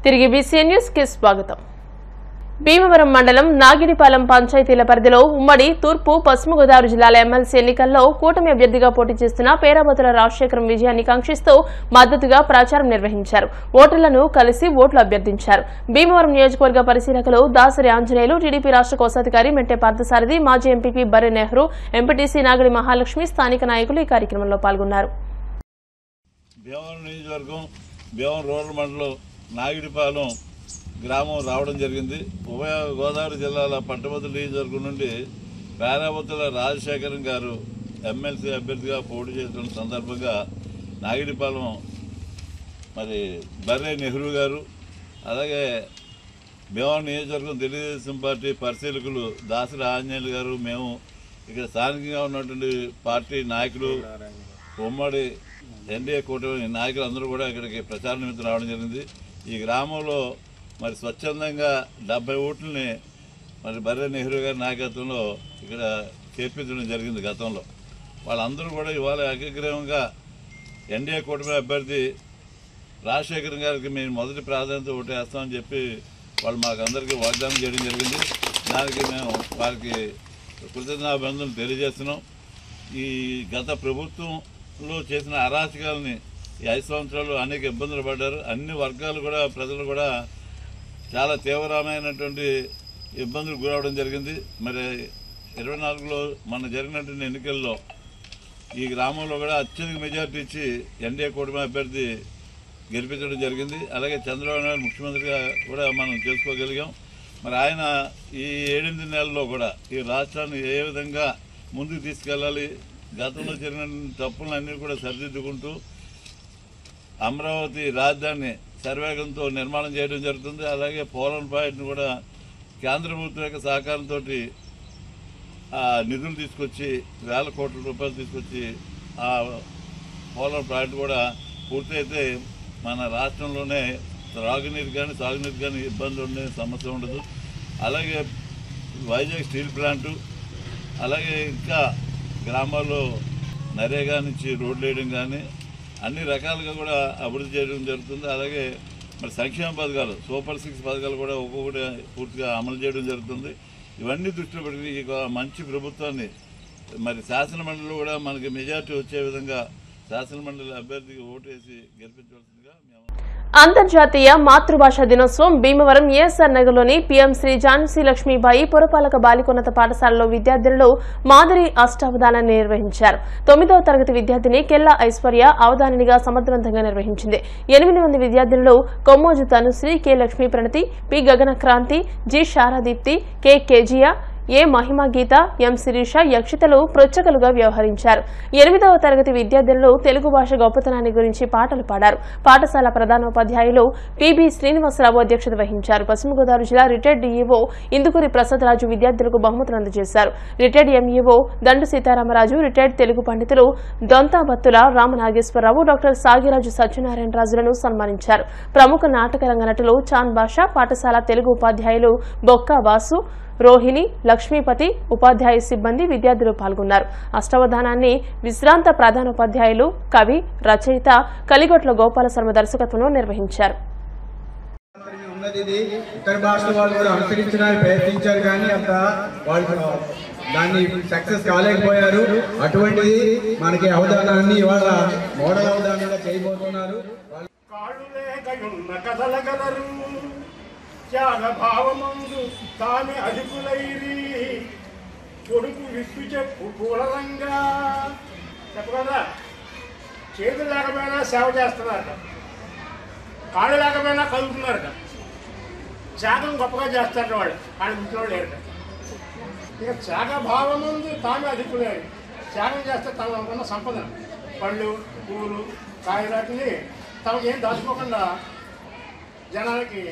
తిరిగి BCN news కి స్వాగతం. భీమవరం మండలం నాగిడిపాలెం పంచాయతీల పరిధిలో ఉమ్మడి తూర్పు పశ్చిమ గోదావరి జిల్లాల ఎమ్మెల్సీ ఎన్నికల్లో కూటమి అభ్యర్థిగా పోటీ చేస్తున్న పేరాబతుల రాజశేఖరం విజయాన్ని కాంక్షిస్తూ మద్దతుగా ప్రచారం నిర్వహించారు. ఓటర్లను కలిసి ఓట్లు అభ్యర్థించారు. భీమవరం నియోజకవర్గ పరిశీలకులు దాసరి ఆంజనేయులు, టీడీపీ రాష్ట్ర కోశాధికారి మెంటే పార్థసారథి, మాజీ ఎంపీపీ బర్రె నెహ్రూ, ఎంపీటీసీ నాగడి మహాలక్ష్మి, స్థానిక నాయకులు ఈ కార్యక్రమంలో పాల్గొన్నారు. నాగిడిపాలెం గ్రామం రావడం జరిగింది. ఉభయ గోదావరి జిల్లాల పట్టభద్రుల నియోజకవర్గం నుండి పేరాబతుల రాజశేఖరం గారు ఎమ్మెల్సీ అభ్యర్థిగా పోటీ చేస్తున్న సందర్భంగా నాగిడిపాలెం మరి బర్రె నెహ్రూ గారు, అలాగే భీమవరం నియోజకవర్గం తెలుగుదేశం పార్టీ పరిశీలకులు దాసరి ఆంజనేయులు గారు, మేము ఇక్కడ స్థానికంగా ఉన్నటువంటి పార్టీ నాయకులు, ఉమ్మడి ఎన్డీఏ కూటమి నాయకులు అందరూ కూడా ఇక్కడికి ప్రచార నిమిత్తం రావడం జరిగింది. ఈ గ్రామంలో మరి స్వచ్ఛందంగా 70 ఓట్లని మరి బర్రె నెహ్రూ గారి నాయకత్వంలో ఇక్కడ చేర్పించడం జరిగింది. గతంలో వాళ్ళందరూ కూడా ఇవాళ ఏకగ్రీవంగా ఎన్డీఏ కూటమి అభ్యర్థి రాజశేఖరం గారికి మేము మొదటి ప్రాధాన్యత ఓటు వేస్తామని చెప్పి వాళ్ళు మాకందరికీ వాగ్దానం చేయడం జరిగింది. దానికి మేము వారికి కృతజ్ఞతాభివందనలు తెలియజేస్తున్నాం. ఈ గత ప్రభుత్వంలో చేసిన అరాచకాలని ఈ 5 సంవత్సరాలు అనేక ఇబ్బందులు పడ్డారు. అన్ని వర్గాలు కూడా, ప్రజలు కూడా చాలా తీవ్రమైనటువంటి ఇబ్బందులు గురవడం జరిగింది. మరి 24లో మన జరిగినటువంటి ఎన్నికల్లో ఈ గ్రామంలో కూడా అత్యధిక మెజార్టీ ఇచ్చి ఎన్డీఏ కూటమి అభ్యర్థి గెలిపించడం జరిగింది. అలాగే చంద్రబాబు నాయుడు ముఖ్యమంత్రిగా కూడా మనం చేసుకోగలిగాం. మరి ఆయన ఈ 7 నెలల్లో కూడా ఈ రాష్ట్రాన్ని ఏ విధంగా ముందుకు తీసుకెళ్ళాలి, గతంలో జరిగిన తప్పులన్నీ కూడా సరిదిద్దుకుంటూ అమరావతి రాజధాని శరవేగంతో నిర్మాణం చేయడం జరుగుతుంది. అలాగే పోలవరం ప్రాజెక్టును కూడా కేంద్ర ప్రభుత్వం యొక్క సహకారంతో నిధులు తీసుకొచ్చి 1000 కోట్ల రూపాయలు తీసుకొచ్చి ఆ పోలవరం ప్రాజెక్టు కూడా పూర్తయితే మన రాష్ట్రంలోనే త్రాగునీరు కానీ సాగునీరు కానీ ఇబ్బంది ఉండే సమస్య ఉండదు. అలాగే వైజాగ్ స్టీల్ ప్లాంటు, అలాగే ఇంకా గ్రామాల్లో నరేగా నుంచి రోడ్లు వేయడం కానీ అన్ని రకాలుగా కూడా అభివృద్ధి చేయడం జరుగుతుంది. అలాగే మరి సంక్షేమ పథకాలు, సూపర్ 6 పథకాలు కూడా ఒక్కొక్కటి పూర్తిగా అమలు చేయడం జరుగుతుంది. ఇవన్నీ దృష్టిలో పెట్టుకుని ఈ మంచి ప్రభుత్వాన్ని మరి శాసనమండలిలో కూడా మనకి మెజార్టీ వచ్చే విధంగా శాసనమండలి అభ్యర్థికి ఓటు వేసి గెలిపించవలసిందిగా మేము. అంతర్జాతీయ మాతృభాషా దినోత్సవం భీమవరం ఏఎస్ఆర్ నగర్లోని పీఎం శ్రీ ఝాన్సీ లక్ష్మీబాయి పురపాలక బాలికోన్నత పాఠశాలలో విద్యార్థులు మాదిరి అష్టావధానాన్ని నిర్వహించారు. 9వ తరగతి విద్యార్థిని కెల్లా ఐశ్వర్య అవధానినిగా సమర్థవంతంగా నిర్వహించింది. 8 మంది విద్యార్థులు కొమ్మోజు తనుశ్రీ, కె లక్ష్మీ ప్రణతి, పి గగన క్రాంతి, జి శారాదీప్తి, కె కేజియా, ఏ మహిమా గీత, ఎం శిరీష యక్షితలు ప్రోత్సకులుగా వ్యవహరించారు. 8వ తరగతి విద్యార్థులు తెలుగు భాష గొప్పతనాన్ని గురించి పాటలు పాడారు. పాఠశాల ప్రధానోపాధ్యాయులు పిబి శ్రీనివాసరావు అధ్యక్షత వహించారు. పశ్చిమ గోదావరి జిల్లా రిటైర్డ్ డిఈఓ ఇందుకూరి ప్రసాదరాజు విద్యార్థులకు బహుమతులు అందజేశారు. రిటైర్డ్ ఎంఈఓ దండు సీతారామరాజు, రిటైర్డ్ తెలుగు పండితులు దొంతాబత్తుల రామనాగేశ్వరరావు, డాక్టర్ సాగిరాజు సత్యనారాయణరాజులను సన్మానించారు. ప్రముఖ నాటక రంగ నటులు చాన్ బాషా, పాఠశాల తెలుగు ఉపాధ్యాయులు బొక్కా వాసు, రోహిణి, లక్ష్మీపతి, ఉపాధ్యాయ సిబ్బంది, విద్యార్థులు పాల్గొన్నారు. అష్టావధానాన్ని విశ్రాంత ప్రధానోపాధ్యాయులు, కవి, రచయిత కలిగొట్ల గోపాల శర్మ దర్శకత్వంలో నిర్వహించారు. ఇతర భాషల వాళ్ళు కూడా అనుసరించడానికి ప్రయత్నించారు, కానీ అంత వాళ్ళు దాన్ని సక్సెస్ కాలేకపోయారు. అటువంటిది మనకి అవధానాన్ని ఇవాళ మోడల్ అవధానంగా చేయబోతున్నారు. త్యాగభావమందు తామే అధికులైరి కొడుకు విప్పు చెప్పు పూలరంగా చెప్పగలరా? చేతులు లేకపోయినా సేవ చేస్తున్నారట, కాళ్ళు లేకపోయినా కలుగుతున్నారట, త్యాగం గొప్పగా చేస్తారట. వాళ్ళు ఇంట్లో లేరట. ఇక త్యాగభావమందు తామే అధికులైరి, త్యాగం చేస్తే తమకున్న సంపద పళ్ళు, పూలు, కాయలాటిని తమకేం దాచుకోకుండా జనాలకి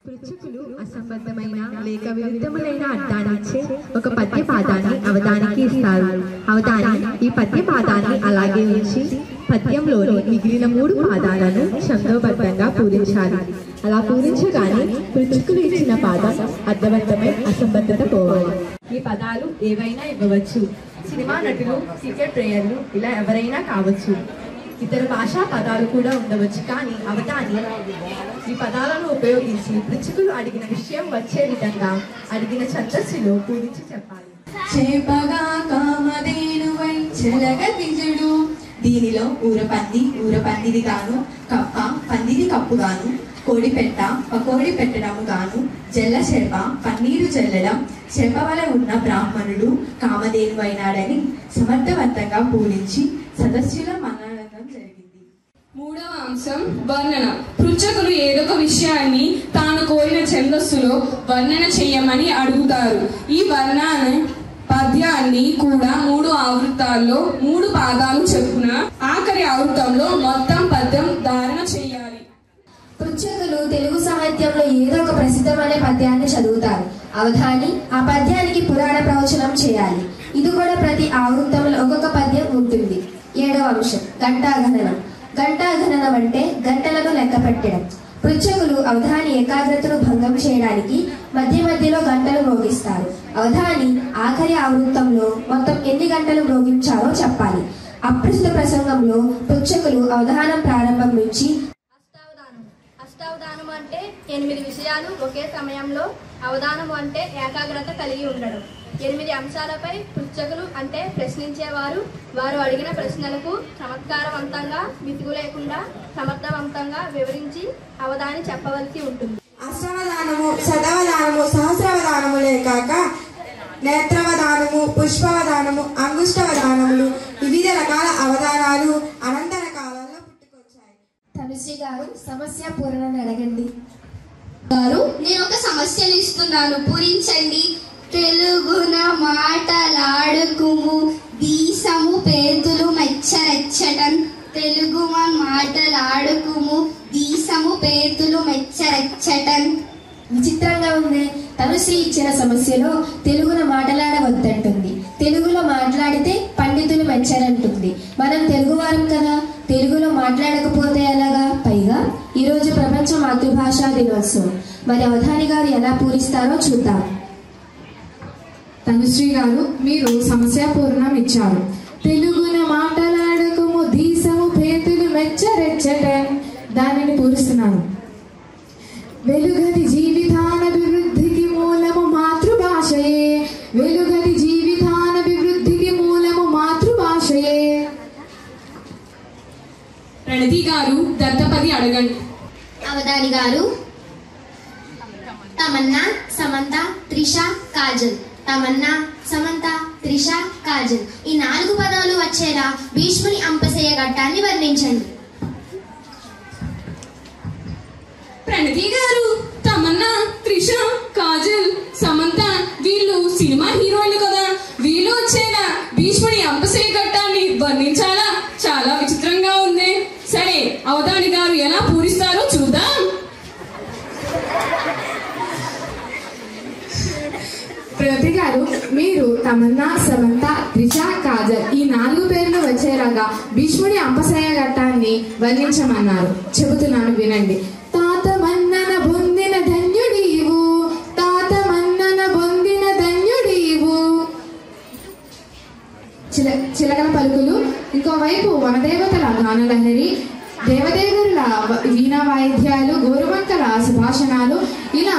పృచ్ఛకులు అసంబద్ధమైన లేక విరుద్ధములైన అర్థాన్నిచ్చే ఒక పద్య పాదాన్ని అవధానికి ఇస్తారు. అవధాని ఈ పద్య పాదాన్ని అలాగే ఉంచి పద్యంలోని మిగిలిన 3 పాదాలను ఛందోబద్ధంగా పూరించాలి. అలా పూరించగానే పృచ్ఛకులు ఇచ్చిన పాదం అర్థవంతమై అసంబద్ధత పోవాలి. ఈ పదాలు ఏవైనా ఇవ్వవచ్చు. సినిమా నటులు, క్రికెట్ ప్లేయర్లు, ఇలా ఎవరైనా కావచ్చు. ఇతర భాషా పదాలు కూడా ఉండవచ్చు, కానీ అవధాని ఈ పదాలను ఉపయోగించి పృచ్ఛకులు అడిగిన విషయం వచ్చే విధంగా అడిగిన ఛందస్సులో పూరించి చెప్పాలి. చేపగా కామధేనువై చెలగతిజుడు. దీనిలో ఊరపంది ఊరపందిది గాను, కప్ప పందిది కప్పుగాను, కోడిపెట్ట పకోడి పెట్టడము గాను, జల్ల చేప పన్నీరు జల్లడం, చేప వల ఉన్న బ్రాహ్మణుడు కామధేనువైనాడని సమర్థవంతంగా పూరించి సదస్సుల మన్ననడం జరిగింది. మూడవ అంశం వర్ణన. పృచ్ఛకులు ఏదొక విషయాన్ని తాను కోరిన ఛందస్సులో వర్ణన చెయ్యమని అడుగుతారు. ఈ వర్ణన పద్యాన్ని కూడా 3 ఆవృత్తాల్లో 3 పాదాలు చెప్పున ఆఖరి ఆవృత్తంలో మొత్తం పద్యం ధారణ చెయ్యాలి. పృచ్ఛకులు తెలుగు సాహిత్యంలో ఏదో ఒక ప్రసిద్ధమైన పద్యాన్ని చదువుతారు. అవధాని ఆ పద్యానికి పురాణ ప్రవచనం చేయాలి. ఇది కూడా ప్రతి ఆవృత్తంలో ఒక్కొక్క పద్యం ఉంటుంది. 7వ అంశం ఘంటాగణనం. ఘంటాగణనం అంటే గంటలను లెక్క పెట్టడం. పృచ్ఛకులు అవధాని ఏకాగ్రతను భంగం చేయడానికి మధ్య మధ్యలో గంటలు మ్రోగిస్తారు. అవధాని ఆఖరి ఆవృత్తంలో మొత్తం ఎన్ని గంటలు మ్రోగించారో చెప్పాలి. అప్రస్తుత ప్రసంగంలో పృచ్ఛకులు అవధానం ప్రారంభం నుంచి అష్టావధానం అంటే 8 విషయాలు ఒకే సమయంలో, అవధానం అంటే ఏకాగ్రత కలిగి ఉండడం. 8 అంశాలపై పృచ్ఛకులు అంటే ప్రశ్నించేవారు వారు అడిగిన ప్రశ్నలకు చమత్కారవంతంగా విసుగు లేకుండా సమర్థవంతంగా వివరించి అవధాని చెప్పవలసి ఉంటుంది. అష్టావధానము, శతావధానము, సహస్రావధానములే కాక నేత్రావధానము, పుష్పావధానము, అంగుష్టావధానములు వివిధ రకాల అవధానాలు అనంతర కాలంలో పుట్టుకొచ్చాయి. తనుశ్రీ గారు సమస్య పూరణను అడగండి. గారు నేను ఒక సమస్యను ఇస్తున్నాను, పూరించండి. తెలుగున మాటలాడుకుము దీసము పేతులు మెచ్చరెచ్చటం. తెలుగు మాటలాడుకుము దీసము పేతులు మెచ్చరెచ్చటం. విచిత్రంగా ఉంది. తనుశ్రీ ఇచ్చిన సమస్యలో తెలుగును మాట్లాడవద్దంటుంది. తెలుగులో మాట్లాడితే పండితులు మెచ్చారంటుంది. మనం తెలుగువారం కదా, తెలుగులో మాట్లాడకపోతే ఎలాగా? పైగా ఈరోజు ప్రపంచ మాతృభాషా దినోత్సవం. మరి అవధాని గారు ఎలా పూరిస్తారో చూద్దాం. తనుశ్రీ గారు మీరు సమస్య పూర్ణం ఇచ్చారు. తెలుగున మాట్లాడకము దీసము పేతులు మెచ్చరెచ్చటం, దానిని పూరిస్తున్నాను. వెలుగది జీవితానభివృద్ధికి మూలము మాతృభాషయే. వెలుగది జీవితానభివృద్ధికి మూలము మాతృభాషయే. ప్రణతి గారు దత్తపది అడగండి. అవధాని గారు తమన్నా, సమంత, త్రిష, కాజల్. తమన్నా, సమంత, త్రిష, కాజల్ ఈ 4 పదాలు వచ్చేలా భీష్ముని అంపశయ్య ఘట్టాన్ని వర్ణించండి. ప్రణతి గారు తమన్నా, త్రిష, కాజల్, సమంత వీళ్ళు సినిమా హీరోయిన్లు కదా, వీళ్ళు వచ్చేలా భీష్ముడి అంపశయ్య ఘట్టాన్ని వర్ణించాలా? చాలా విచిత్రంగా ఉంది. సరే, అవధాని గారు ఎలా పూరిస్తారో చూద్దాం. ప్రతి గారు మీరు తమన్నా, సమంత, త్రిష, కాజల్ ఈ 4 పేర్లు వచ్చేలాగా భీష్ముడి అంపశయ్య ఘట్టాన్ని వర్ణించమన్నారు. చెబుతున్నాను వినండి. తాత మన్నన బొందిన ధన్యుడీవు, తాత మన్నన బొందిన ధన్యుడీవు. చిలకల పలుకులు. ఇంకోవైపు వనదేవతల గానలహరి, దేవదేవుల వీణా వాయిద్యాలు, గోరువంకల సుభాషణాలు, ఇలా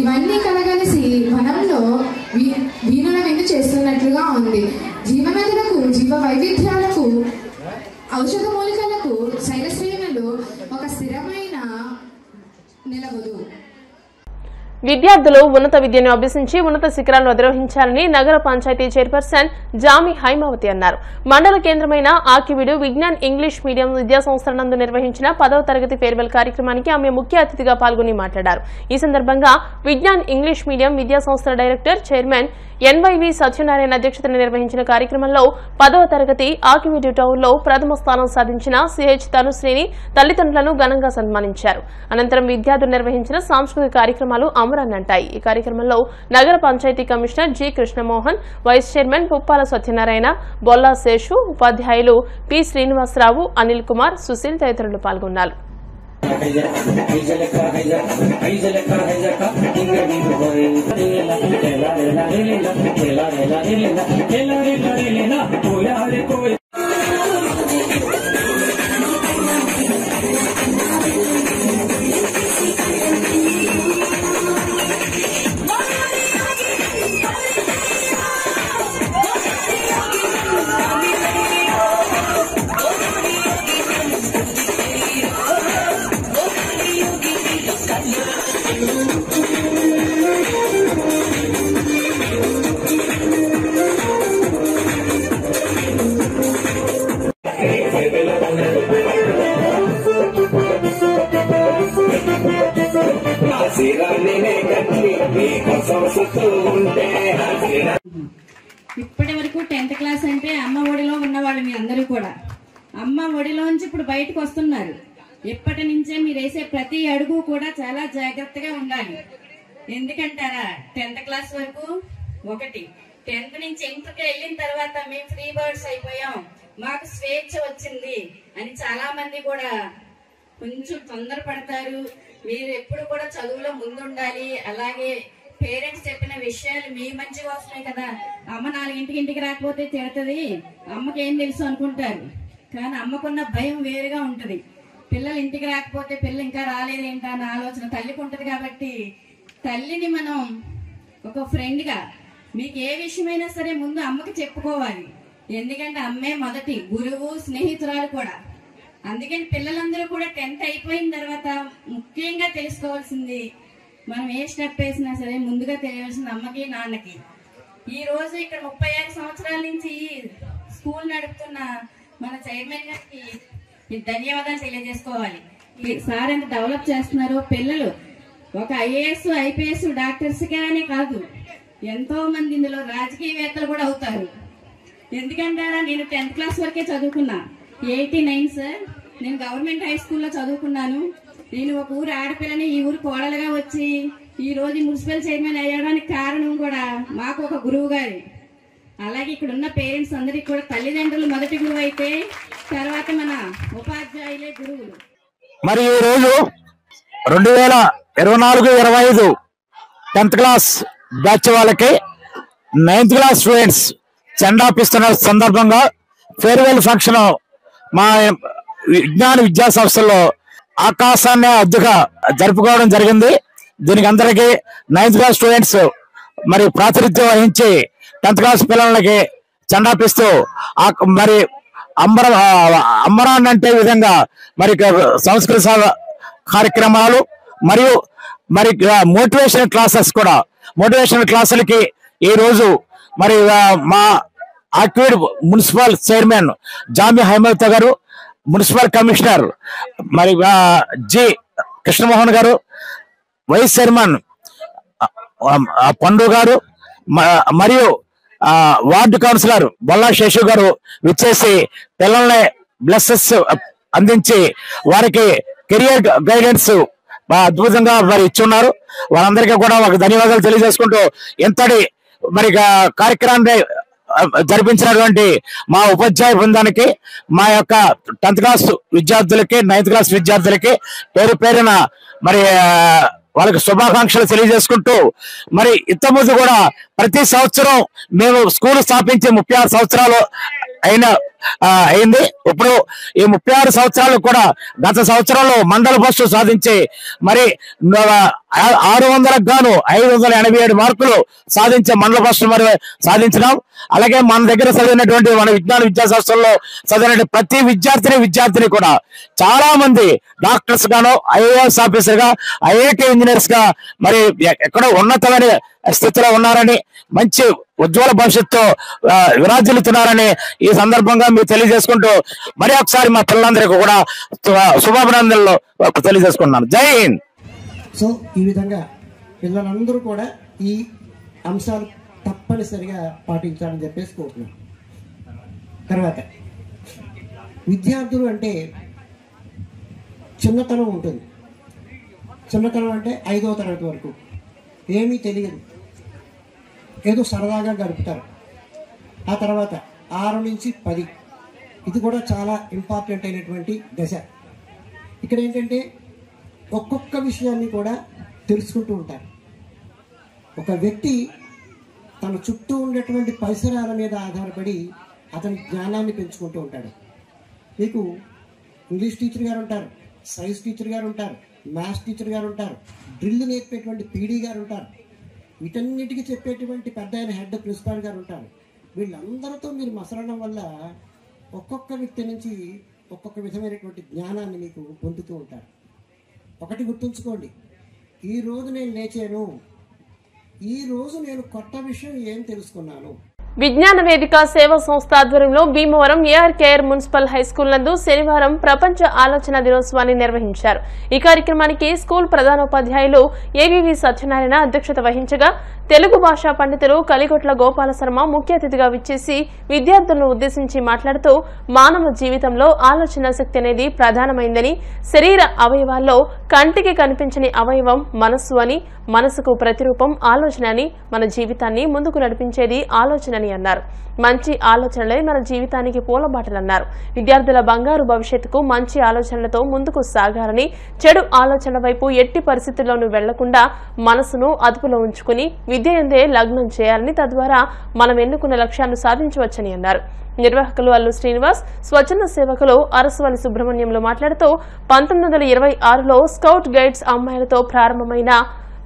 ఇవన్నీ కలగలిసి వనంలో వీణుల విందు చేస్తున్నట్లుగా ఉంది. జీవనదులకు, జీవ వైవిధ్యాలకు, ఔషధ మూలికలకు శైలశ్రేణులు ఒక స్థిరమైన నిలవదు. విద్యార్థులు ఉన్నత విద్యను అభ్యసించి ఉన్నత శిఖరాలను అధిరోహించాలని నగర పంచాయతీ చైర్పర్సన్ జామి హైమావతి అన్నారు. మండల కేంద్రమైన ఆకివీడు విజ్ఞాన్ ఇంగ్లీష్ మీడియం విద్యాసంస్థల నందు నిర్వహించిన 10వ తరగతి ఫేర్వెల్ కార్యక్రమానికి ఆమె ముఖ్య అతిథిగా పాల్గొని మాట్లాడారు. ఈ సందర్భంగా విజ్ఞాన్ ఇంగ్లీష్ మీడియం విద్యాసంస్థల డైరెక్టర్ చైర్మన్ ఎన్వైవి సత్యనారాయణ అధ్యక్షతన నిర్వహించిన కార్యక్రమంలో 10వ తరగతి ఆకివీడు టౌన్లో ప్రథమ స్థానం సాధించిన సిహెచ్ తనుశ్రీని తల్లిదండ్రులను ఘనంగా సన్మానించారు. అనంతరం విద్యార్థులు నిర్వహించిన సాంస్కృతిక కార్యక్రమాలు అమరన్నంటాయి. ఈ కార్యక్రమంలో నగర panchayati commissioner G Krishnamohan, vice chairman Puppala Satyanarayana, Bolla Seshu, ఉపాధ్యాయులు పి శ్రీనివాసరావు, అనిల్ కుమార్, సుశీల్ తదితరులు పాల్గొన్నారు. ఇప్పటి వరకు 10th క్లాస్ అంటే అమ్మ ఒడిలో ఉన్నవాళ్ళు మీ అందరూ కూడా అమ్మ ఒడిలోంచి ఇప్పుడు బయటకు వస్తున్నారు. ఇప్పటి నుంచే మీరు వేసే ప్రతి అడుగు కూడా చాలా జాగ్రత్తగా ఉండాలి. ఎందుకంటారా 10th క్లాస్ వరకు ఒకటి, 10th నుంచి ఇంటర్కి వెళ్ళిన తర్వాత మేము ఫ్రీ బర్డ్స్ అయిపోయాం, మాకు స్వేచ్ఛ వచ్చింది అని చాలా మంది కూడా కొంచెం తొందరపడతారు. మీరు ఎప్పుడు కూడా చదువులో ముందుండాలి. అలాగే పేరెంట్స్ చెప్పిన విషయాలు మీ మంచి కోసమే కదా. అమ్మ 4 ఇంటికి రాకపోతే తిడుతుంది, అమ్మకి ఏం తెలుసు అనుకుంటారు. కానీ అమ్మకున్న భయం వేరుగా ఉంటది. పిల్లలు ఇంటికి రాకపోతే పిల్లలు ఇంకా రాలేదేంటా అన్న ఆలోచన తల్లికి ఉంటది. కాబట్టి తల్లిని మనం ఒక ఫ్రెండ్ గా మీకు ఏ విషయమైనా సరే ముందు అమ్మకి చెప్పుకోవాలి. ఎందుకంటే అమ్మే మొదటి గురువు, స్నేహితురాలు కూడా. అందుకని పిల్లలందరూ కూడా 10th అయిపోయిన తర్వాత ముఖ్యంగా తెలుసుకోవాల్సింది, మనం ఏ స్టెప్ వేసినా సరే ముందుగా తెలియవలసింది అమ్మకి, నాన్నకి. ఈ రోజు ఇక్కడ 36 సంవత్సరాల నుంచి స్కూల్ నడుపుతున్న మన చైర్మన్ గారికి ధన్యవాదాలు తెలియజేసుకోవాలి. సార్ ఎంత డెవలప్ చేస్తున్నారు. పిల్లలు ఒక ఐఏఎస్, ఐపీఎస్, డాక్టర్స్ గానే కాదు, ఎంతో మంది ఇందులో రాజకీయవేత్తలు కూడా అవుతారు. ఎందుకంటే నేను 10th క్లాస్ వరకే చదువుకున్నా. 89 సార్, నేను గవర్నమెంట్ హై స్కూల్లో చదువుకున్నాను. నేను ఒక ఊరు ఆడపిల్లని ఈ ఊరు కోడలుగా వచ్చి ఈ రోజు మున్సిపల్ చైర్మన్ అయ్యడానికి కారణం కూడా మాకు ఒక గురువు గారి. అలాగే ఇక్కడ ఉన్న పేరెంట్స్ అందరికి కూడా తల్లిదండ్రులు మొదటి గురువు అయితే తర్వాత మన ఉపాధ్యాయులే గురువులు. మరి ఈ రోజు 2024-25 10th క్లాస్ బ్యాచ్ వాళ్ళకి 9th క్లాస్ స్టూడెంట్స్ చెండాపిస్తున్న సందర్భంగా ఫేర్వెల్ ఫంక్షన్ మా విజ్ఞాన విద్యా సంస్థల్లో ఆకాశాన్ని అద్దుగా జరుపుకోవడం జరిగింది. దీనికి అందరికీ 9th క్లాస్ స్టూడెంట్స్ మరి ప్రాతినిధ్యం వహించి 10th క్లాస్ పిల్లలకి చెండాపిస్తూ మరి అంబరాన్ని అంటే విధంగా మరి సంస్కృత కార్యక్రమాలు మరియు మరి మోటివేషన్ క్లాసెస్ కూడా, మోటివేషన్ క్లాసులకి ఈ రోజు మరి మా ఆక్విడ్ మున్సిపల్ చైర్మన్ జామి హైమలత గారు, మున్సిపల్ కమిషనర్ మరి జి కృష్ణమోహన్ గారు, వైస్ చైర్మన్ పండు గారు మరియు వార్డు కౌన్సిలర్ బొల్లా శేషు గారు విచ్చేసి పిల్లల్ని బ్లెస్సెస్ అందించి వారికి కెరియర్ గైడెన్స్ అద్భుతంగా మరి ఇచ్చున్నారు. వారందరికీ కూడా ఒక ధన్యవాదాలు తెలియజేసుకుంటూ ఇంతటి మరి కార్యక్రమాన్ని జరిపించినటువంటి మా ఉపాధ్యాయ బృందానికి, మా యొక్క 10th క్లాస్ విద్యార్థులకి, 9th క్లాస్ విద్యార్థులకి పేరు పేరున మరి వాళ్ళకి శుభాకాంక్షలు తెలియజేసుకుంటూ, మరి ఇంతకుముందు కూడా ప్రతి సంవత్సరం మేము స్కూల్ స్థాపించి 36 సంవత్సరాలు అయింది. ఇప్పుడు ఈ 36 సంవత్సరాలు కూడా గత సంవత్సరంలో మండల బస్సు సాధించి మరి 600కు గాను 587 మార్కులు సాధించే మండల బస్సు మరి సాధించినాం. అలాగే మన దగ్గర చదివినటువంటి మన విజ్ఞాన విద్యా సంస్థల్లో చదివిన ప్రతి విద్యార్థిని కూడా చాలా మంది డాక్టర్స్ గాను, ఐఏఎస్ ఆఫీసర్ గా, ఐఐటి ఇంజనీర్స్ గా మరి ఎక్కడో ఉన్నతమైన స్థితిలో ఉన్నారని, మంచి ఉజ్వల భవిష్యత్తు విరాజిల్లుతున్నారని ఈ సందర్భంగా మీరు తెలియజేసుకుంటూ మరి ఒకసారి మా పిల్లలందరికీ కూడా శుభాభినందనలు తెలియజేసుకుంటున్నాను. జై హింద్. సో ఈ విధంగా పిల్లలందరూ కూడా ఈ అంశాలు తప్పనిసరిగా పాటించాలని చెప్పేసి కోరుతున్నాను. తర్వాత విద్యార్థులు అంటే చిన్నతనం ఉంటుంది. చిన్నతనం అంటే 5వ తరగతి వరకు ఏమీ తెలియదు, ఏదో సరదాగా గడుపుతారు. ఆ తర్వాత 6 నుంచి 10, ఇది కూడా చాలా ఇంపార్టెంట్ అయినటువంటి దశ. ఇక్కడ ఏంటంటే ఒక్కొక్క విషయాన్ని కూడా తెలుసుకుంటూ ఉంటారు. ఒక వ్యక్తి తన చుట్టూ ఉండేటువంటి పరిసరాల మీద ఆధారపడి అతని జ్ఞానాన్ని పెంచుకుంటూ ఉంటాడు. మీకు ఇంగ్లీష్ టీచర్ గారు ఉంటారు, సైన్స్ టీచర్ గారు ఉంటారు, మ్యాథ్స్ టీచర్ గారు ఉంటారు, డ్రిల్ నేర్పేటువంటి పీడీ గారు ఉంటారు, వీటన్నిటికీ చెప్పేటువంటి పెద్ద ఆయన హెడ్ ప్రిన్సిపాల్ గారు ఉంటారు. వీళ్ళందరితో మీరు మసలడం వల్ల ఒక్కొక్క వ్యక్తి నుంచి ఒక్కొక్క విధమైనటువంటి జ్ఞానాన్ని మీకు పొందుతూ ఉంటారు. ఒకటి గుర్తుంచుకోండి, ఈరోజు నేను లేచాను, ఈరోజు నేను కొత్త విషయం ఏం తెలుసుకున్నాను. విజ్ఞాన వేదిక సేవా సంస్థ ఆధ్వర్యంలో భీమవరం ఏఆర్కేఆర్ మున్సిపల్ హైస్కూల్ నందు శనివారం ప్రపంచ ఆలోచన దినోత్సవాన్ని నిర్వహించారు. ఈ కార్యక్రమానికి స్కూల్ ప్రధానోపాధ్యాయులు ఏవీవీ సత్యనారాయణ అధ్యక్షత వహించగా తెలుగు భాషా పండితులు కలిగొట్ల గోపాల శర్మ ముఖ్య అతిథిగా విచ్చేసి విద్యార్థులను ఉద్దేశించి మాట్లాడుతూ మానవ జీవితంలో ఆలోచన శక్తి అనేది ప్రధానమైందని, శరీర అవయవాల్లో కంటికి కనిపించని అవయవం మనస్సు అని, మనసుకు ప్రతిరూపం ఆలోచన అని, మన జీవితాన్ని ముందుకు నడిపించేది ఆలోచనని అన్నారు. మంచి ఆలోచనలే మన జీవితానికి పూలబాటలన్నారు. విద్యార్థుల బంగారు భవిష్యత్తుకు మంచి ఆలోచనలతో ముందుకు సాగారని, చెడు ఆలోచనల వైపు ఎట్టి పరిస్థితుల్లోనూ వెళ్లకుండా మనసును అదుపులో ఉంచుకుని విద్యయందే లగ్నం చేయాలని, తద్వారా మనం ఎన్నుకున్న లక్ష్యాన్ని సాధించవచ్చని అన్నారు. నిర్వాహకులు అల్లు శ్రీనివాస్, స్వచ్ఛంద సేవకులు అరసవల్లి సుబ్రహ్మణ్యంలో మాట్లాడుతూ 1926లో స్కౌట్ గైడ్స్ అమ్మాయిలతో ప్రారంభమైన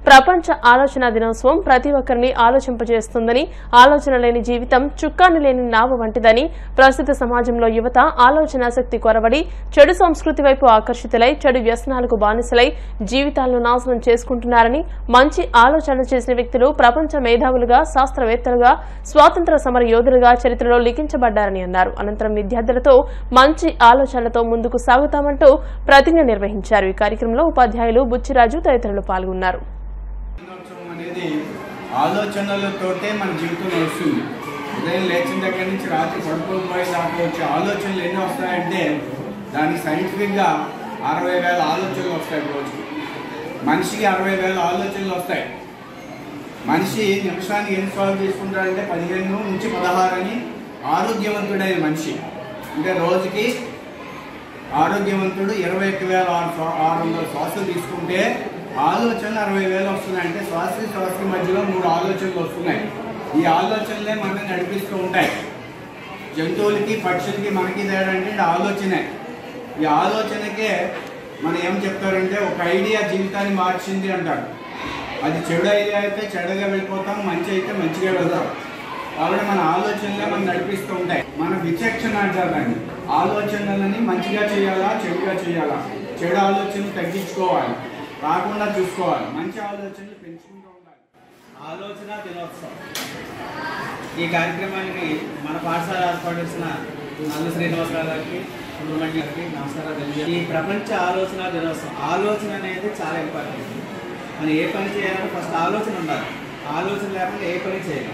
ప్రపంచ ఆలోచన దినోత్సవం ప్రతి ఒక్కరిని ఆలోచింపజేస్తుందని, ఆలోచన లేని జీవితం చుక్కాని లేని నావ వంటిదని, ప్రస్తుత సమాజంలో యువత ఆలోచనాశక్తి కొరవడి చెడు సంస్కృతి వైపు ఆకర్షితులై చెడు వ్యసనాలకు బానిసలై జీవితాలను నాశనం చేసుకుంటున్నారని, మంచి ఆలోచనలు చేసిన వ్యక్తులు ప్రపంచ మేధావులుగా, శాస్త్రవేత్తలుగా, స్వాతంత్ర సమర యోధులుగా చరిత్రలో లిఖించబడ్డారని అన్నారు. అనంతరం విద్యార్థులతో మంచి ఆలోచనలతో ముందుకు సాగుతామంటూ ప్రతిజ్ఞ నిర్వహించారు. ఈ కార్యక్రమంలో ఉపాధ్యాయులు బుచ్చిరాజు తదితరులు పాల్గొన్నారు. అనేది ఆలోచనలతోటే మన జీవితం నడుస్తుంది. ఉదయం లేచిన దగ్గర నుంచి రాత్రి పడుకోబోయే దాకా వచ్చే ఆలోచనలు ఎన్ని వస్తాయంటే దానికి సైంటిఫిక్గా 60,000 ఆలోచనలు వస్తాయి రోజుకి. మనిషికి 60,000 ఆలోచనలు వస్తాయి. మనిషి నిమిషానికి ఎన్ని సాల్వ్ చేసుకుంటాడంటే 15 నుంచి 16 అని. ఆరోగ్యవంతుడైన మనిషి అంటే రోజుకి ఆరోగ్యవంతుడు 21,600 శ్వాసలు తీసుకుంటే ఆలోచనలు 60,000 వస్తున్నాయి. అంటే శ్వాసకి మధ్యలో 3 ఆలోచనలు వస్తున్నాయి. ఈ ఆలోచనలే మనల్ని నడిపిస్తూ ఉంటాయి. జంతువులకి పక్షులకి మనకి తేడా అంటే ఆలోచనే. ఈ ఆలోచనకే మనం ఏం చెప్తారంటే ఒక ఐడియా జీవితాన్ని మార్చింది అంటారు. అది చెడు ఐడియా అయితే చెడుగా వెళ్ళిపోతాం, మంచి అయితే మంచిగా వెళ్తాం. కాబట్టి మన ఆలోచనలే మనం నడిపిస్తూ ఉంటాయి. మన విచక్షణ అంటారు దాన్ని. ఆలోచనలని మంచిగా చేయాలా చెడుగా చేయాలా, చెడు ఆలోచనలు తగ్గించుకోవాలి, రాకుండా చూసుకోవాలి, మంచి ఆలోచనలు పెంచుకుంటూ ఉండాలి. ఆలోచన దినోత్సవం ఈ కార్యక్రమానికి మన పాఠశాల ఏర్పాటు చేసిన అల్లు శ్రీనివాస్ గారికి, సుబ్రహ్మణ్యం గారికి నమస్కారాలు. ఈ ప్రపంచ ఆలోచన దినోత్సవం, ఆలోచన అనేది చాలా ఇంపార్టెంట్. మనం ఏ పని చేయాలంటే ఫస్ట్ ఆలోచన ఉండాలి. ఆలోచన లేకుండా ఏ పని చేయాలి.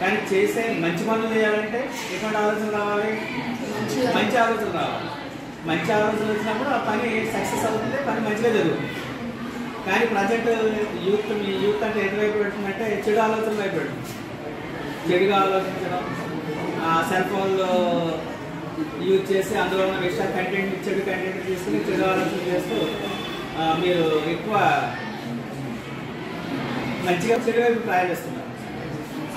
కానీ చేసే మంచి పనులు చేయాలంటే ఎటువంటి ఆలోచన రావాలి? మంచి ఆలోచన రావాలి. మంచి ఆలోచన వచ్చినప్పుడు ఆ పని సక్సెస్ అవుతుంది, పని మంచిగా జరుగుతుంది. కానీ ప్రజెంట్ యూత్ అంటే ఎటువైపు పెడుతుందంటే చెడు ఆలోచన వైపు పెడుతుంది. చెడుగా ఆలోచించడం, సెల్ ఫోన్లో యూజ్ చేసి అందులో ఉన్న విషయాలు చెడు కంటెంట్ తీసుకుని చెడు ఆలోచన చేస్తూ మీరు ఎక్కువ మంచిగా చెడు వైపు ప్రయాణిస్తున్నారు.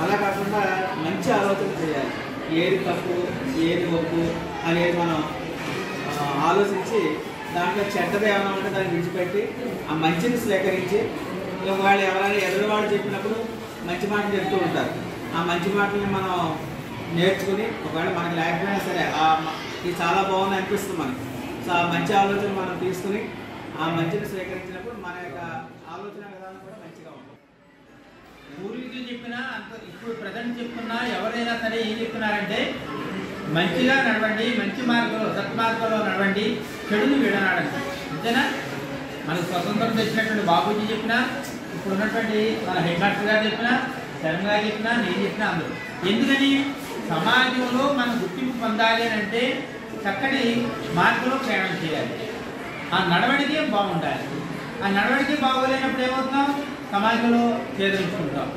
అలా కాకుండా మంచి ఆలోచన చేయాలి. ఏది తప్పు ఏది ఒప్పు అనేది మనం ఆలోచించి దాంట్లో చెడ్డది ఏమైనా ఉంటే దాన్ని విడిచిపెట్టి ఆ మంచిని స్వీకరించి, వాళ్ళు ఎవరైనా ఎదురువాడు చెప్పినప్పుడు మంచి మాటలు చెప్తూ ఉంటారు. ఆ మంచి మాటల్ని మనం నేర్చుకుని ఒకవేళ మనకి లేకపోయినా సరే ఇది చాలా బాగుంది అనిపిస్తుంది మనకి. సో ఆ మంచి ఆలోచన మనం తీసుకుని ఆ మంచిని స్వీకరించినప్పుడు మన యొక్క ఆలోచన విధానం కూడా మంచిగా ఉంటుంది. పూర్వీకులు చెప్పినా ఇప్పుడు ప్రజెంట్ చెప్తున్నా ఎవరైనా సరే ఏం చెప్తున్నారంటే మంచిగా నడవండి, మంచి మార్గంలో సత్మార్గంలో నడవండి, చెడుని విడనాడండి. అంతేనా? మనకు స్వతంత్రం తెచ్చినటువంటి బాబూజీ చెప్పినా, ఇప్పుడు ఉన్నటువంటి మన హెడ్ మాస్టర్ గారు చెప్పినా, శర్మ గారు చెప్పినా, నేను చెప్పినా అందరూ. ఎందుకని సమాజంలో మనం గుర్తింపు పొందాలి అని అంటే చక్కటి మార్గంలో ప్రయాణం చేయాలి. ఆ నడవడికే బాగుండాలి. ఆ నడవడికే బాగోలేనప్పుడు ఏమవుతున్నాం? సమాజంలో చేదరించుకుంటాం.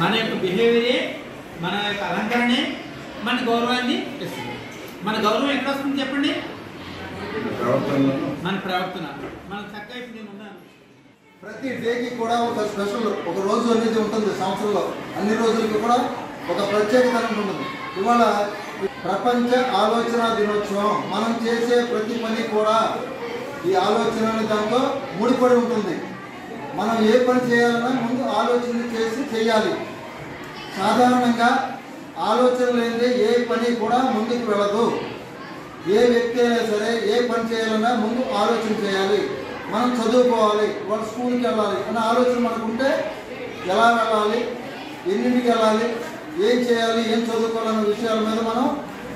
మన యొక్క బిహేవియరే, మన యొక్క అలంకరణే మన గౌరవాన్ని ఇస్తుంది. మన గౌరవం ఎక్కడ వస్తుంది చెప్పండి? మన ప్రవర్తన. మన చక్కగా ఇప్పుడు నేను ఉన్నాను. ప్రతి డేకి కూడా ఒక స్పెషల్ ఒక రోజు అనేది ఉంటుంది. సంవత్సరంలో అన్ని రోజులకి కూడా ఒక ప్రత్యేకత ఉంటుంది. ఇవాళ ప్రపంచ ఆలోచన దినోత్సవం. మనం చేసే ప్రతి పని కూడా ఈ ఆలోచన అనే దాంతో ముడిపడి ఉంటుంది. మనం ఏ పని చేయాలన్నా ముందు ఆలోచన చేసి చేయాలి. సాధారణంగా ఆలోచన లేనిదే ఏ పని కూడా ముందుకు వెళ్ళదు. ఏ వ్యక్తి అయినా సరే ఏ పని చేయాలన్నా ముందు ఆలోచన చేయాలి. మనం చదువుకోవాలి, వాళ్ళ స్కూల్కి వెళ్ళాలి అన్న ఆలోచన మనకుంటే ఎలా వెళ్ళాలి, ఎన్నింటికి వెళ్ళాలి, ఏం చేయాలి, ఏం చదువుకోవాలన్న విషయాల మీద మనం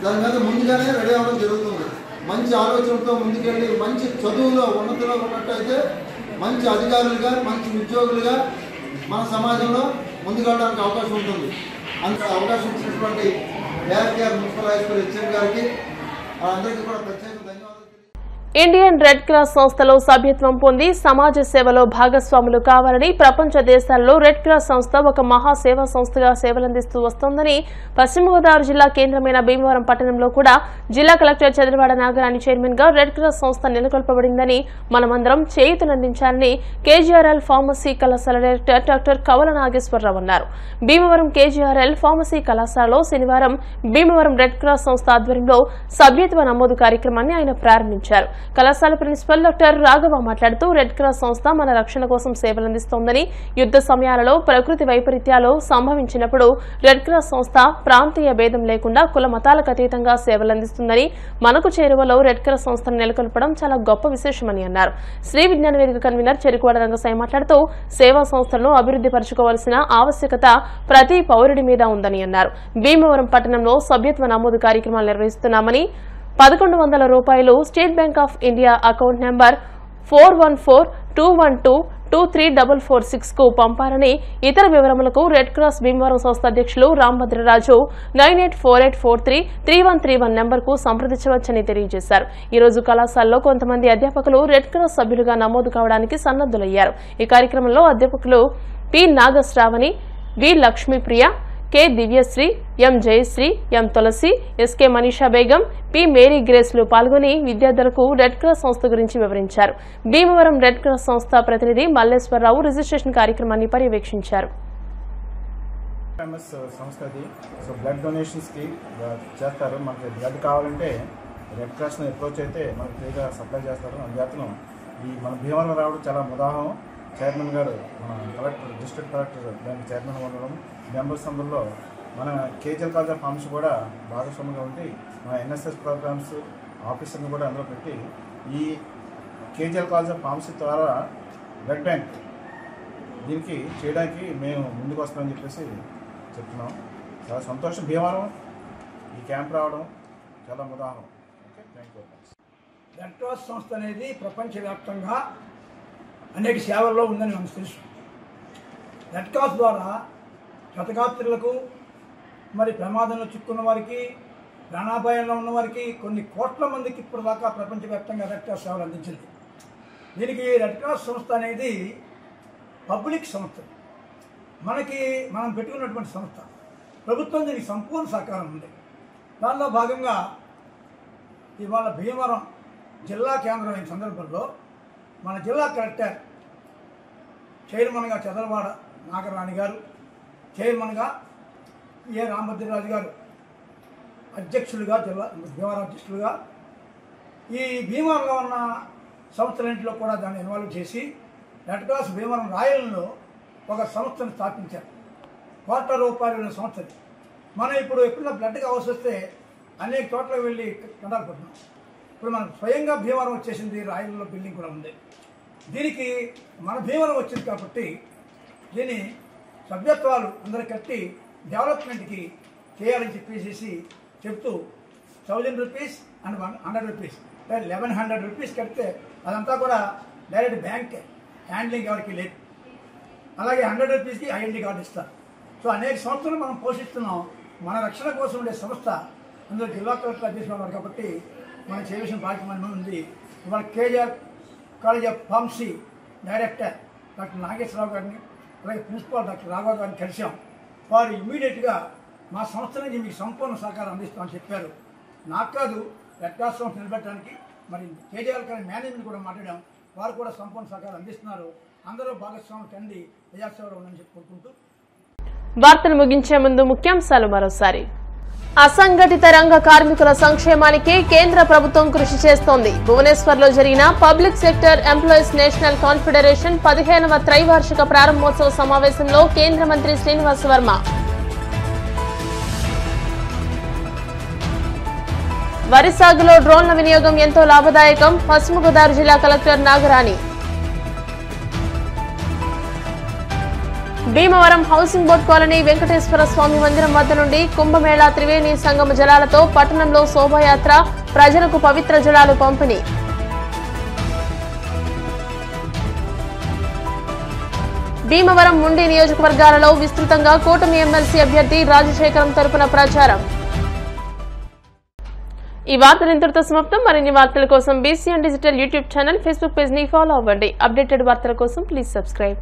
దాని మీద ముందుగానే రెడీ అవ్వడం జరుగుతుంది. మంచి ఆలోచనతో ముందుకెళ్ళి మంచి చదువులో ఉన్నతిలో ఉన్నట్టయితే మంచి అధికారులుగా, మంచి ఉద్యోగులుగా మన సమాజంలో ముందుకెళ్ళడానికి అవకాశం ఉంటుంది. అంత అవకాశం ఇచ్చినటువంటి ఏఆర్కేఆర్ మున్సిపల్ హై స్కూల్ హెచ్ఎం గారికి అందరికీ కూడా ప్రత్యేక ధన్యవాదాలు. ఇండియన్ రెడ్ క్రాస్ సంస్థలో సభ్యత్వం పొంది సమాజ సేవలో భాగస్వాములు కావాలని ప్రపంచ దేశాల్లో రెడ్ క్రాస్ సంస్థ ఒక మహా సేవా సంస్థగా సేవలందిస్తూ వస్తోందని పశ్చిమ గోదావరి జిల్లా కేంద్రమైన భీమవరం పట్టణంలో కూడా జిల్లా కలెక్టర్ చంద్రవాడ నాగరాణి చైర్మన్ గా రెడ్ క్రాస్ సంస్థ నెలకొల్పబడిందని మనమందరం చేయూతనందించాలని కేజీఆర్ఎల్ ఫార్మసీ కళాశాల డైరెక్టర్ డాక్టర్ కవల నాగేశ్వరరావు అన్నారు. భీమవరం కేజీఆర్ఎల్ ఫార్మసీ కళాశాలలో శనివారం భీమవరం రెడ్ క్రాస్ సంస్థ ఆధ్వర్యంలో సభ్యత్వ నమోదు కార్యక్రమాన్ని ఆయన ప్రారంభించారు. కళాశాల ప్రిన్సిపల్ డాక్టర్ రాఘవ మాట్లాడుతూ రెడ్ క్రాస్ సంస్థ మన రక్షణ కోసం సేవలందిస్తోందని, యుద్ధ సమయాలలో ప్రకృతి వైపరీత్యాలు సంభవించినప్పుడు రెడ్ క్రాస్ సంస్థ ప్రాంతీయ భేదం లేకుండా కుల మతాలకు అతీతంగా సేవలందిస్తుందని, మనకు చేరువలో రెడ్ క్రాస్ సంస్థను నెలకొల్పడం చాలా గొప్ప విశేషమని అన్నారు. శ్రీ విజ్ఞాన వేదిక కన్వీనర్ చెరుకువాడ రంగసాయి మాట్లాడుతూ సేవా సంస్థలను అభివృద్ధి పరచుకోవాల్సిన ఆవశ్యకత ప్రతి పౌరుడి మీద ఉందని అన్నారు. భీమవరం పట్టణంలో సభ్యత్వ నమోదు కార్యక్రమాలు నిర్వహిస్తున్నామని, 1100 రూపాయలు state bank of India account number 4142122446 కు పంపాలని, ఇతర వివరములకు రెడ్ క్రాస్ భీమవరం సంస్థ అధ్యక్షులు రాంభద్రరాజు 9848433131 నెంబర్కు సంప్రదించవచ్చని తెలియజేశారు. ఈ రోజు కళాశాలలో కొంతమంది అధ్యాపకులు రెడ్ క్రాస్ సభ్యులుగా నమోదు కావడానికి సన్నద్ధులయ్యారు. ఈ కార్యక్రమంలో అధ్యాపకులు P Nagasravani, V Lakshmipriya, K Divyasri, M Jayasri, M Tulasi, SK Manisha Begum, P Mary గ్రేస్లు పాల్గొని విద్యార్థులకు రెడ్ క్రాస్ సంస్థ గురించి వివరించారు. భీమవరం రెడ్ క్రాస్ సంస్థ ప్రతినిధి మల్లేశ్వరరావు రిజిస్ట్రేషన్ కార్యక్రమాన్ని పర్యవేక్షించారు. సంస్థది సో బ్లడ్ డొనేషన్స్కి చేస్తారు. మనకి బ్లడ్ కావాలంటే రెడ్ క్రాస్ని అప్రోచ్ అయితే మనకి ఫ్రీగా సప్లై చేస్తారు. అందుచేతను ఈ మన భీమవరం రావడం చాలా ఉదాహరణ. చైర్మన్ గారు మన కలెక్టర్, డిస్ట్రిక్ట్ కలెక్టర్ దానికి చైర్మన్ ఉండడం, మెంబర్స్ అందరిలో మన కేజీఎల్ కాలేజ్ ఆఫ్ ఫార్మసీ కూడా భాగస్వామిగా ఉండి మన ఎన్ఎస్ఎస్ ప్రోగ్రామ్స్ ఆఫీసర్ని కూడా అందులో పెట్టి ఈ కేజీఎల్ కాలేజ్ ఆఫ్ ఫార్మసీ ద్వారా బ్లడ్ బ్యాంక్ దీనికి చేయడానికి మేము ముందుకు వస్తామని చెప్పేసి చెప్తున్నాం. చాలా సంతోషం. భీమవరం ఈ క్యాంప్ రావడం చాలా ఉదాహరణ. Okay, thank you. Red cross సంస్థ అనేది ప్రపంచవ్యాప్తంగా అనేక సేవల్లో ఉందని మనకు తెలుసు. రెడ్ క్రాస్ ద్వారా క్షతగాత్రులకు, మరి ప్రమాదంలో చిక్కున్న వారికి, ప్రాణాపాయంలో ఉన్న వారికి కొన్ని కోట్ల మందికి ఇప్పటిదాకా ప్రపంచవ్యాప్తంగా రెడ్ క్రాస్ సేవలు అందించింది. దీనికి రెడ్ క్రాస్ సంస్థ అనేది పబ్లిక్ సంస్థ, మనం పెట్టుకున్నటువంటి సంస్థ. ప్రభుత్వం దీనికి సంపూర్ణ సహకారం ఉంది. దానిలో భాగంగా ఇవాళ భీమవరం జిల్లా కేంద్రమైన సందర్భంలో మన జిల్లా కలెక్టర్ చైర్మన్గా చదలవాడ నాగరాణి గారు, చైర్మన్గా ఏ రాంభద్రరాజు గారు అధ్యక్షులుగా, జిల్లా భీమవరం అధ్యక్షులుగా ఈ భీమవరంలో ఉన్న సంస్థలన్నింటిలో కూడా దాన్ని ఇన్వాల్వ్ చేసి రెడ్ క్రాస్ భీమవరం రాయల్లో ఒక సంస్థను స్థాపించారు. ₹1,00,00,000 సంస్థది. మనం ఇప్పుడు ఎప్పుడైనా బ్లడ్ కావాల్సి వస్తే అనేక చోట్ల వెళ్ళి కండాలపడుతున్నాం. ఇప్పుడు మనం స్వయంగా భీమవరం వచ్చేసింది, రాయల్లో బిల్డింగ్ కూడా ఉంది. దీనికి మన భీమవరం వచ్చింది కాబట్టి దీన్ని సభ్యత్వాలు అందరూ కట్టి డెవలప్మెంట్కి చేయాలని చెప్పేసి చెప్తూ ₹1,000 అండ్ ₹100 ₹1,100 కడితే అదంతా కూడా డైరెక్ట్ బ్యాంక్ హ్యాండ్లింగ్ ఎవరికి లేదు. అలాగే ₹100కి ఐడెంటిటీ కార్డు ఇస్తారు. సో అనేక సంస్థలు మనం పోషిస్తున్నాం. మన రక్షణ కోసం ఉండే సంస్థ అందులో జిల్లా కలెక్టర్ అధ్యక్షులు కాబట్టి మనం చేయవలసిన బాధ్యత మన ఉంది. ఇవాళ KGR college of pharmacy director doctor Nageswararao గారిని, అలాగే ప్రిన్సిపాల్ డాక్టర్ రాఘవ గారిని కలిసాం. వారు ఇమ్మీడియట్గా మా సంస్థ నుంచి మీకు సంపూర్ణ సహకారం అందిస్తామని చెప్పారు. నాకు కాదు, రెడ్ క్రాస్ సంస్థ నిలబెట్టడానికి మరి కేజీఆర్ కాలేజ్ మేనేజ్మెంట్ కూడా మాట్లాడాం. వారు కూడా సంపూర్ణ సహకారం అందిస్తున్నారు. అందరూ భాగస్వాములు కండి ప్రజాసేవలో ఉందని చెప్పి కోరుకుంటూ వార్తలు ముగించే ముందు ముఖ్యాంశాలు మరోసారి. అసంఘటిత రంగ కార్మికుల సంక్షేమానికి కేంద్ర ప్రభుత్వం కృషి చేస్తోంది. భువనేశ్వర్లో జరిగిన public sector employees national confederation 15వ త్రైవార్షిక ప్రారంభోత్సవ సమావేశంలో కేంద్ర మంత్రి శ్రీనివాస్ వర్మ. వరి సాగులో డ్రోన్ల వినియోగం ఎంతో లాభదాయకం. పశ్చిమ గోదావరి జిల్లా collector Nagarani. Bhimavaram housing board colony Venkateswara Swamy మందిరం వద్ద నుండి కుంభమేళా త్రివేణి సంగమ జలాలతో పట్టణంలో శోభాయాత్ర, ప్రజలకు పవిత్ర జలాలు పంపిణీ. భీమవరం ముండి నియోజకవర్గాలలో విస్తృతంగా కూటమి ఎమ్మెల్సీ అభ్యర్థి రాజశేఖరం తరపున ప్రచారం. ఈ వార్తలు ఇంతటితో సమాప్తం. మరిన్ని వార్తల కోసం BCN digital YouTube channel, Facebook page ని ఫాలో అవ్వండి. అప్డేటెడ్ వార్తల కోసం ప్లీజ్ సబ్స్క్రైబ్.